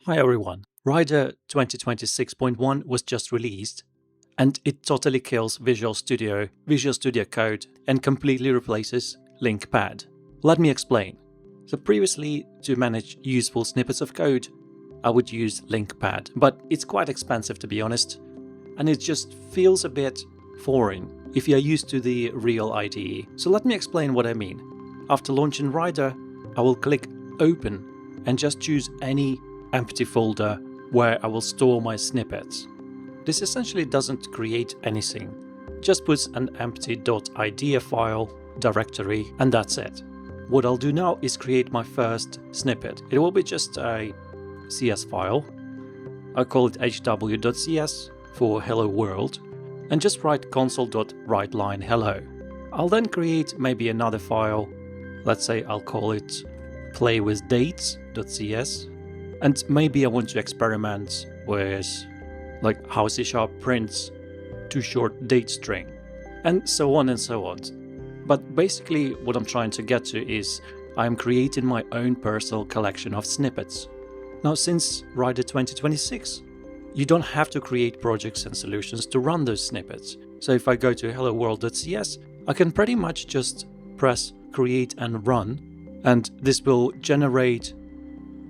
Hi everyone, Rider 2026.1 was just released and it totally kills Visual Studio Code and completely replaces LINQPad. Let me explain. So previously, to manage useful snippets of code, I would use LINQPad, but it's quite expensive to be honest, and it just feels a bit foreign if you're used to the real IDE. So let me explain what I mean. After launching Rider, I will click Open and just choose any empty folder where I will store my snippets. This essentially doesn't create anything, just puts an empty .idea file directory and that's it. What I'll do now is create my first snippet. It will be just a CS file. I'll call it hw.cs for hello world and just write console.writeline hello. I'll then create maybe another file. Let's say I'll call it playwithdates.cs. And maybe I want to experiment with like how C# prints too short date string and so on and so on. But basically what I'm trying to get to is I'm creating my own personal collection of snippets. Now since Rider 2026, you don't have to create projects and solutions to run those snippets. So if I go to helloworld.cs, I can pretty much just press create and run, and this will generate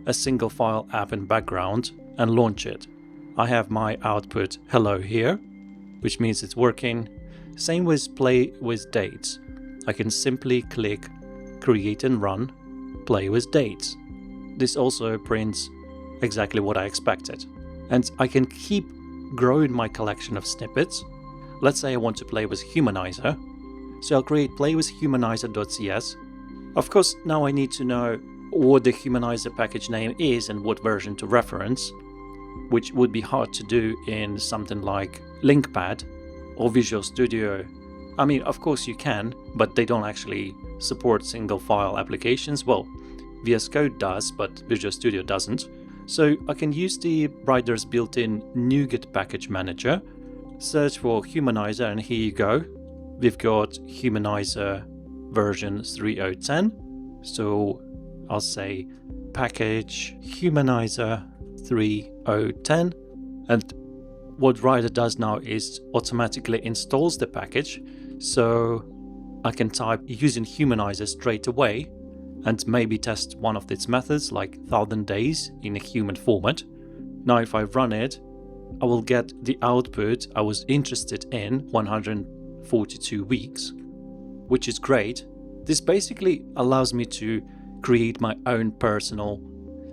a single file app in background and launch it. I have my output hello here, which means it's working. Same with play with dates. I can simply click create and run play with dates. This also prints exactly what I expected. And I can keep growing my collection of snippets. Let's say I want to play with humanizer. So I'll create play with humanizer.cs. Of course, now I need to know what the humanizer package name is and what version to reference, which would be hard to do in something like LINQPad or Visual Studio. I mean, of course you can, but they don't actually support single file applications. Well, VS Code does, but Visual Studio doesn't. So I can use the Rider's built-in NuGet package manager, search for humanizer, and here you go. We've got humanizer version 3.0.10. So I'll say package humanizer 3.0.10, and what Rider does now is automatically installs the package, so I can type using humanizer straight away and maybe test one of its methods like 1000 days in a human format. Now if I run it, I will get the output I was interested in, 142 weeks, which is great. This basically allows me to create my own personal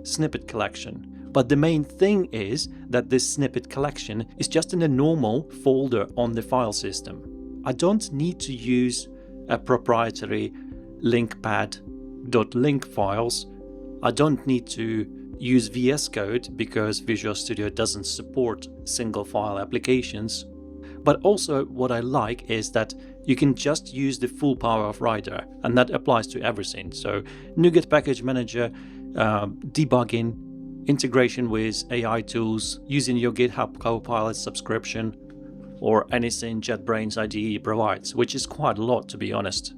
snippet collection. But the main thing is that this snippet collection is just in a normal folder on the file system. I don't need to use a proprietary LINQPad.link files. I don't need to use VS Code because Visual Studio doesn't support single file applications. But also what I like is that you can just use the full power of Rider, and that applies to everything. So NuGet package manager, debugging, integration with AI tools, using your GitHub Copilot subscription, or anything JetBrains IDE provides, which is quite a lot to be honest.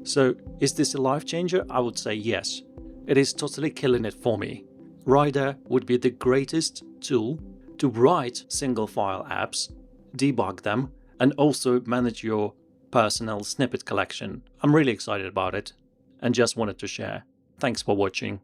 So is this a life changer? I would say yes. It is totally killing it for me. Rider would be the greatest tool to write single file apps, debug them, and also manage your personal snippet collection. I'm really excited about it and just wanted to share. Thanks for watching.